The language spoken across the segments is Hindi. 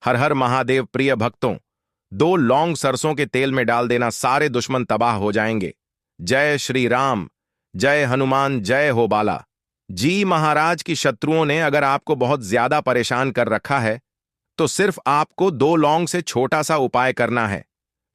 हर हर महादेव प्रिय भक्तों, 2 लौंग सरसों के तेल में डाल देना, सारे दुश्मन तबाह हो जाएंगे। जय श्री राम, जय हनुमान, जय हो बाला। जी महाराज की शत्रुओं ने अगर आपको बहुत ज्यादा परेशान कर रखा है तो सिर्फ आपको 2 लौंग से छोटा सा उपाय करना है।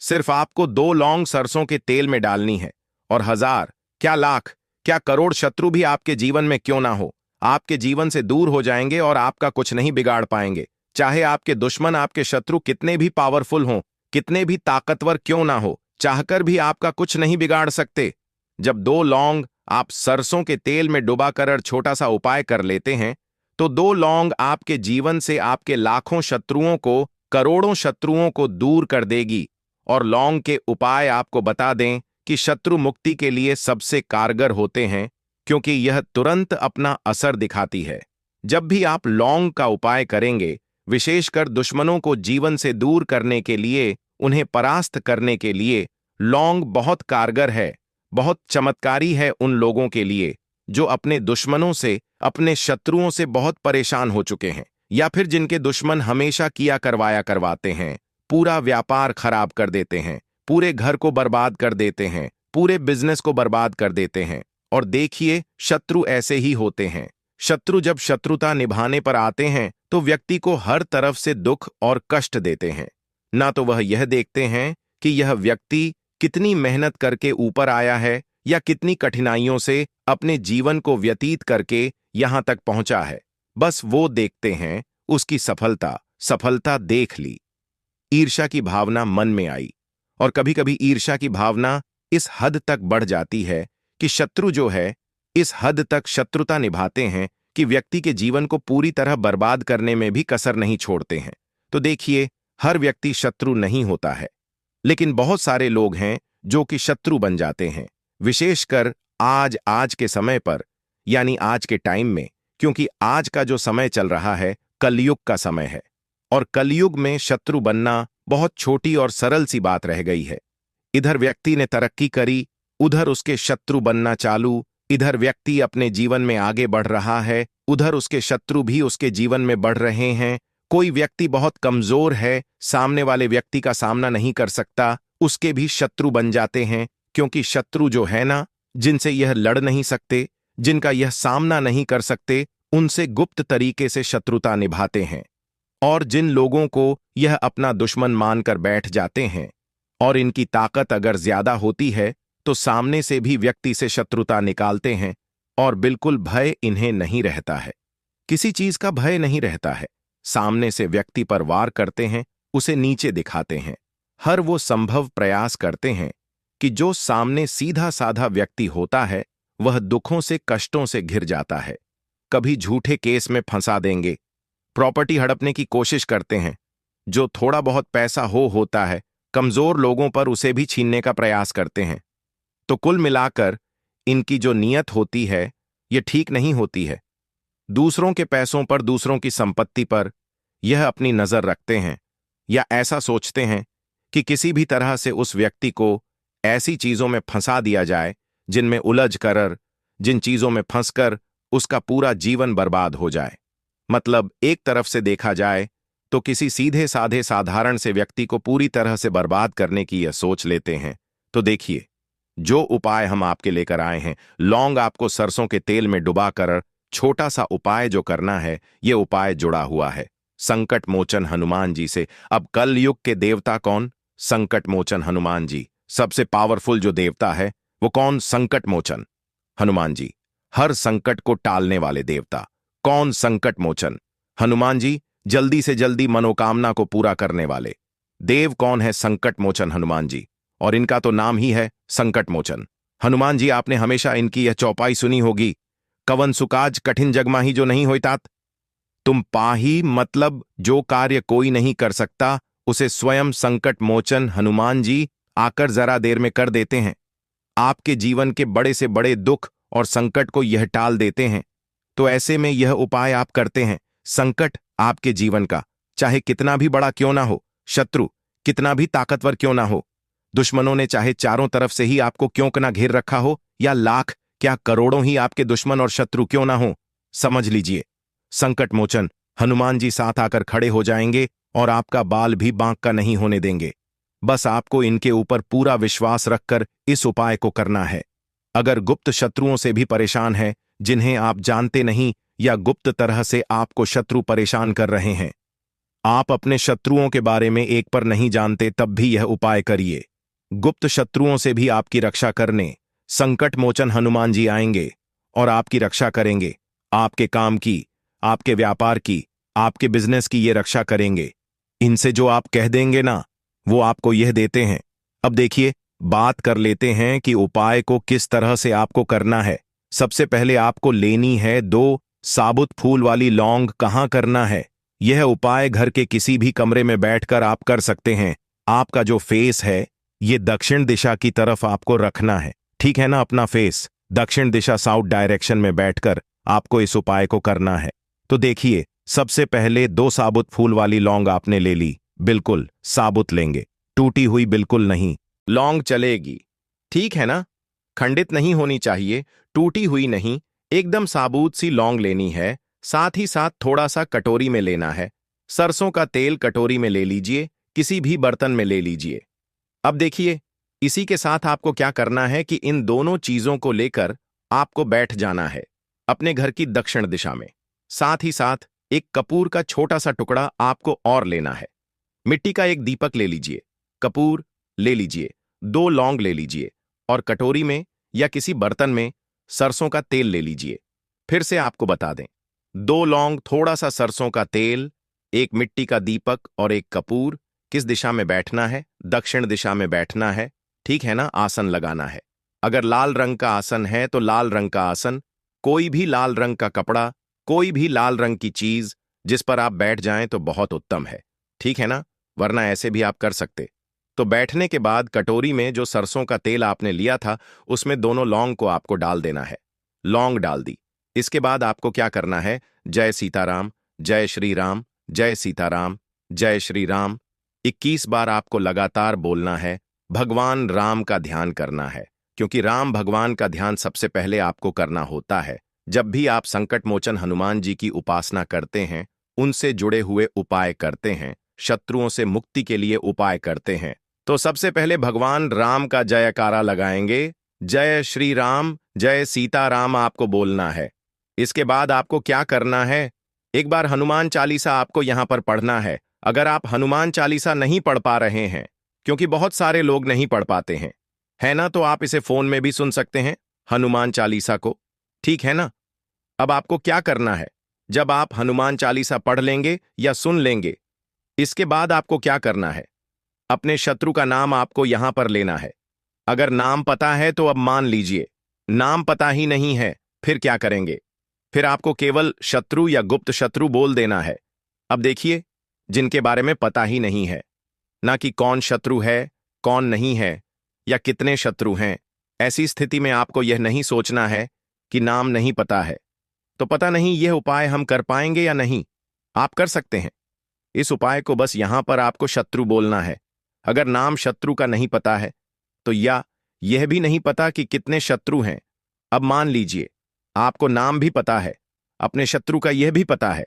सिर्फ आपको 2 लौंग सरसों के तेल में डालनी है और हजार, क्या लाख, क्या करोड़ शत्रु भी आपके जीवन में क्यों ना हो, आपके जीवन से दूर हो जाएंगे और आपका कुछ नहीं बिगाड़ पाएंगे। चाहे आपके दुश्मन, आपके शत्रु कितने भी पावरफुल हों, कितने भी ताकतवर क्यों ना हो, चाहकर भी आपका कुछ नहीं बिगाड़ सकते। जब 2 लौंग आप सरसों के तेल में डुबाकर छोटा सा उपाय कर लेते हैं तो 2 लौंग आपके जीवन से आपके लाखों शत्रुओं को, करोड़ों शत्रुओं को दूर कर देगी। और लौंग के उपाय आपको बता दें कि शत्रु मुक्ति के लिए सबसे कारगर होते हैं, क्योंकि यह तुरंत अपना असर दिखाती है। जब भी आप लौंग का उपाय करेंगे, विशेषकर दुश्मनों को जीवन से दूर करने के लिए, उन्हें परास्त करने के लिए, लौंग बहुत कारगर है, बहुत चमत्कारी है उन लोगों के लिए जो अपने दुश्मनों से, अपने शत्रुओं से बहुत परेशान हो चुके हैं, या फिर जिनके दुश्मन हमेशा किया करवाया करवाते हैं, पूरा व्यापार खराब कर देते हैं, पूरे घर को बर्बाद कर देते हैं, पूरे बिजनेस को बर्बाद कर देते हैं। और देखिए, शत्रु ऐसे ही होते हैं। शत्रु जब शत्रुता निभाने पर आते हैं तो व्यक्ति को हर तरफ से दुख और कष्ट देते हैं। ना तो वह यह देखते हैं कि यह व्यक्ति कितनी मेहनत करके ऊपर आया है या कितनी कठिनाइयों से अपने जीवन को व्यतीत करके यहां तक पहुंचा है। बस वो देखते हैं उसकी सफलता, सफलता देख ली। ईर्ष्या की भावना मन में आई, और कभी कभी ईर्ष्या की भावना इस हद तक बढ़ जाती है कि शत्रु जो है इस हद तक शत्रुता निभाते हैं कि व्यक्ति के जीवन को पूरी तरह बर्बाद करने में भी कसर नहीं छोड़ते हैं। तो देखिए, हर व्यक्ति शत्रु नहीं होता है, लेकिन बहुत सारे लोग हैं जो कि शत्रु बन जाते हैं, विशेषकर आज के समय पर, यानी आज के टाइम में, क्योंकि आज का जो समय चल रहा है कलयुग का समय है, और कलयुग में शत्रु बनना बहुत छोटी और सरल सी बात रह गई है। इधर व्यक्ति ने तरक्की करी, उधर उसके शत्रु बनना चालू। इधर व्यक्ति अपने जीवन में आगे बढ़ रहा है, उधर उसके शत्रु भी उसके जीवन में बढ़ रहे हैं। कोई व्यक्ति बहुत कमजोर है, सामने वाले व्यक्ति का सामना नहीं कर सकता, उसके भी शत्रु बन जाते हैं, क्योंकि शत्रु जो है ना, जिनसे यह लड़ नहीं सकते, जिनका यह सामना नहीं कर सकते, उनसे गुप्त तरीके से शत्रुता निभाते हैं। और जिन लोगों को यह अपना दुश्मन मानकर बैठ जाते हैं और इनकी ताकत अगर ज्यादा होती है तो सामने से भी व्यक्ति से शत्रुता निकालते हैं, और बिल्कुल भय इन्हें नहीं रहता है, किसी चीज का भय नहीं रहता है। सामने से व्यक्ति पर वार करते हैं, उसे नीचे दिखाते हैं, हर वो संभव प्रयास करते हैं कि जो सामने सीधा साधा व्यक्ति होता है वह दुखों से, कष्टों से घिर जाता है। कभी झूठे केस में फंसा देंगे, प्रॉपर्टी हड़पने की कोशिश करते हैं, जो थोड़ा बहुत पैसा होता है कमजोर लोगों पर उसे भी छीनने का प्रयास करते हैं। तो कुल मिलाकर इनकी जो नीयत होती है यह ठीक नहीं होती है। दूसरों के पैसों पर, दूसरों की संपत्ति पर यह अपनी नजर रखते हैं, या ऐसा सोचते हैं कि किसी भी तरह से उस व्यक्ति को ऐसी चीजों में फंसा दिया जाए जिनमें उलझ कर, जिन चीजों में फंसकर उसका पूरा जीवन बर्बाद हो जाए। मतलब एक तरफ से देखा जाए तो किसी सीधे साधे साधारण से व्यक्ति को पूरी तरह से बर्बाद करने की यह सोच लेते हैं। तो देखिए, जो उपाय हम आपके लेकर आए हैं, लौंग आपको सरसों के तेल में डुबाकर छोटा सा उपाय जो करना है, यह उपाय जुड़ा हुआ है संकट मोचन हनुमान जी से। अब कल युग के देवता कौन? संकट मोचन हनुमान जी। सबसे पावरफुल जो देवता है वो कौन? संकट मोचन हनुमान जी। हर संकट को टालने वाले देवता कौन? संकट मोचन हनुमान जी। जल्दी से जल्दी मनोकामना को पूरा करने वाले देव कौन है? संकट मोचन हनुमान जी। और इनका तो नाम ही है संकट मोचन हनुमान जी। आपने हमेशा इनकी यह चौपाई सुनी होगी, कवन सुकाज कठिन जगमा ही जो नहीं होतात। तुम पाही, मतलब जो कार्य कोई नहीं कर सकता उसे स्वयं संकट मोचन हनुमान जी आकर जरा देर में कर देते हैं। आपके जीवन के बड़े से बड़े दुख और संकट को यह टाल देते हैं। तो ऐसे में यह उपाय आप करते हैं। संकट आपके जीवन का चाहे कितना भी बड़ा क्यों ना हो, शत्रु कितना भी ताकतवर क्यों ना हो, दुश्मनों ने चाहे चारों तरफ से ही आपको क्यों ना घेर रखा हो, या लाख क्या करोड़ों ही आपके दुश्मन और शत्रु क्यों ना हो, समझ लीजिए संकट मोचन हनुमान जी साथ आकर खड़े हो जाएंगे और आपका बाल भी बांक का नहीं होने देंगे। बस आपको इनके ऊपर पूरा विश्वास रखकर इस उपाय को करना है। अगर गुप्त शत्रुओं से भी परेशान है, जिन्हें आप जानते नहीं या गुप्त तरह से आपको शत्रु परेशान कर रहे हैं, आप अपने शत्रुओं के बारे में एक पर नहीं जानते तब भी यह उपाय करिए। गुप्त शत्रुओं से भी आपकी रक्षा करने संकट मोचन हनुमान जी आएंगे और आपकी रक्षा करेंगे। आपके काम की, आपके व्यापार की, आपके बिजनेस की ये रक्षा करेंगे। इनसे जो आप कह देंगे ना, वो आपको यह देते हैं। अब देखिए, बात कर लेते हैं कि उपाय को किस तरह से आपको करना है। सबसे पहले आपको लेनी है 2 साबुत फूल वाली लौंग। कहाँ करना है यह उपाय? घर के किसी भी कमरे में बैठकर आप कर सकते हैं। आपका जो फेस है, ये दक्षिण दिशा की तरफ आपको रखना है, ठीक है ना? अपना फेस दक्षिण दिशा, साउथ डायरेक्शन में बैठकर आपको इस उपाय को करना है। तो देखिए, सबसे पहले 2 साबुत फूल वाली लौंग आपने ले ली। बिल्कुल साबुत लेंगे, टूटी हुई बिल्कुल नहीं। लौंग चलेगी, ठीक है ना? खंडित नहीं होनी चाहिए, टूटी हुई नहीं, एकदम साबुत सी लौंग लेनी है। साथ ही साथ थोड़ा सा कटोरी में लेना है। सरसों का तेल कटोरी में ले लीजिए, किसी भी बर्तन में ले लीजिए। अब देखिए, इसी के साथ आपको क्या करना है कि इन दोनों चीजों को लेकर आपको बैठ जाना है अपने घर की दक्षिण दिशा में। साथ ही साथ एक कपूर का छोटा सा टुकड़ा आपको और लेना है। मिट्टी का एक दीपक ले लीजिए, कपूर ले लीजिए, 2 लौंग ले लीजिए और कटोरी में या किसी बर्तन में सरसों का तेल ले लीजिए। फिर से आपको बता दें, 2 लौंग, थोड़ा सा सरसों का तेल, एक मिट्टी का दीपक और एक कपूर। किस दिशा में बैठना है? दक्षिण दिशा में बैठना है, ठीक है ना? आसन लगाना है। अगर लाल रंग का आसन है तो लाल रंग का आसन, कोई भी लाल रंग का कपड़ा, कोई भी लाल रंग की चीज जिस पर आप बैठ जाएं तो बहुत उत्तम है, ठीक है ना? वरना ऐसे भी आप कर सकते। तो बैठने के बाद कटोरी में जो सरसों का तेल आपने लिया था, उसमें दोनों लौंग को आपको डाल देना है। लौंग डाल दी। इसके बाद आपको क्या करना है? जय सीताराम, जय श्री राम, जय सीताराम, जय श्री राम 21 बार आपको लगातार बोलना है। भगवान राम का ध्यान करना है, क्योंकि राम भगवान का ध्यान सबसे पहले आपको करना होता है। जब भी आप संकट मोचन हनुमान जी की उपासना करते हैं, उनसे जुड़े हुए उपाय करते हैं, शत्रुओं से मुक्ति के लिए उपाय करते हैं, तो सबसे पहले भगवान राम का जयकारा लगाएंगे। जय श्री राम, जय सीताराम आपको बोलना है। इसके बाद आपको क्या करना है? एक बार हनुमान चालीसा आपको यहां पर पढ़ना है। अगर आप हनुमान चालीसा नहीं पढ़ पा रहे हैं, क्योंकि बहुत सारे लोग नहीं पढ़ पाते हैं, है ना, तो आप इसे फोन में भी सुन सकते हैं हनुमान चालीसा को, ठीक है ना? अब आपको क्या करना है? जब आप हनुमान चालीसा पढ़ लेंगे या सुन लेंगे, इसके बाद आपको क्या करना है? अपने शत्रु का नाम आपको यहां पर लेना है। अगर नाम पता है तो अब मान लीजिए, नाम पता ही नहीं है, फिर क्या करेंगे? फिर आपको केवल शत्रु या गुप्त शत्रु बोल देना है। अब देखिए, जिनके बारे में पता ही नहीं है, ना कि कौन शत्रु है, कौन नहीं है, या कितने शत्रु हैं, ऐसी स्थिति में आपको यह नहीं सोचना है कि नाम नहीं पता है तो पता नहीं यह उपाय हम कर पाएंगे या नहीं। आप कर सकते हैं इस उपाय को, बस यहां पर आपको शत्रु बोलना है। अगर नाम शत्रु का नहीं पता है तो या यह भी नहीं पता कि कितने शत्रु हैं। अब मान लीजिए आपको नाम भी पता है, अपने शत्रु का यह भी पता है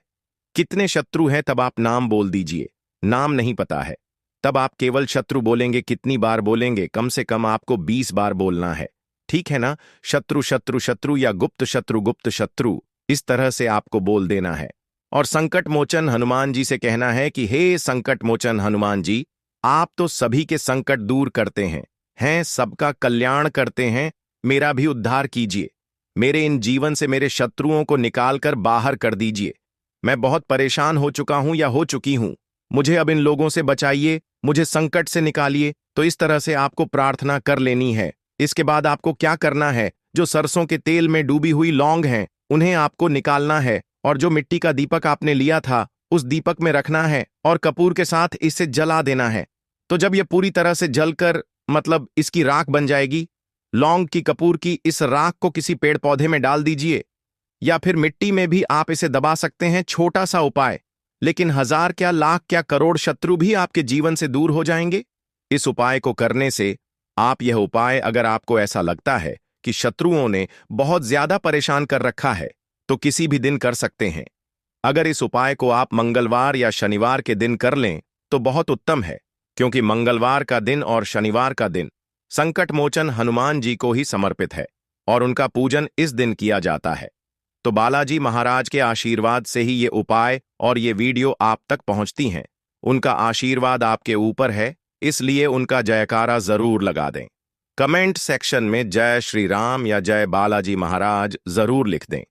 कितने शत्रु हैं, तब आप नाम बोल दीजिए। नाम नहीं पता है तब आप केवल शत्रु बोलेंगे। कितनी बार बोलेंगे? कम से कम आपको 20 बार बोलना है, ठीक है ना? शत्रु शत्रु शत्रु या गुप्त शत्रु गुप्त शत्रु, इस तरह से आपको बोल देना है। और संकट मोचन हनुमान जी से कहना है कि हे संकट मोचन हनुमान जी, आप तो सभी के संकट दूर करते हैं, सबका कल्याण करते हैं, मेरा भी उद्धार कीजिए। मेरे इन जीवन से मेरे शत्रुओं को निकालकर बाहर कर दीजिए। मैं बहुत परेशान हो चुका हूं या हो चुकी हूं, मुझे अब इन लोगों से बचाइए, मुझे संकट से निकालिए। तो इस तरह से आपको प्रार्थना कर लेनी है। इसके बाद आपको क्या करना है? जो सरसों के तेल में डूबी हुई लौंग हैं, उन्हें आपको निकालना है और जो मिट्टी का दीपक आपने लिया था, उस दीपक में रखना है और कपूर के साथ इसे जला देना है। तो जब यह पूरी तरह से जलकर, मतलब इसकी राख बन जाएगी, लौंग की, कपूर की, इस राख को किसी पेड़ पौधे में डाल दीजिए या फिर मिट्टी में भी आप इसे दबा सकते हैं। छोटा सा उपाय, लेकिन 1000 क्या, लाख क्या, करोड़ शत्रु भी आपके जीवन से दूर हो जाएंगे। इस उपाय को करने से आप यह उपाय, अगर आपको ऐसा लगता है कि शत्रुओं ने बहुत ज्यादा परेशान कर रखा है, तो किसी भी दिन कर सकते हैं। अगर इस उपाय को आप मंगलवार या शनिवार के दिन कर लें तो बहुत उत्तम है, क्योंकि मंगलवार का दिन और शनिवार का दिन संकट मोचन हनुमान जी को ही समर्पित है और उनका पूजन इस दिन किया जाता है। तो बालाजी महाराज के आशीर्वाद से ही ये उपाय और ये वीडियो आप तक पहुंचती हैं। उनका आशीर्वाद आपके ऊपर है, इसलिए उनका जयकारा जरूर लगा दें। कमेंट सेक्शन में जय श्री राम या जय बालाजी महाराज जरूर लिख दें।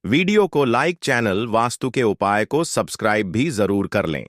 वीडियो को लाइक, चैनल वास्तु के उपाय को सब्सक्राइब भी जरूर कर लें।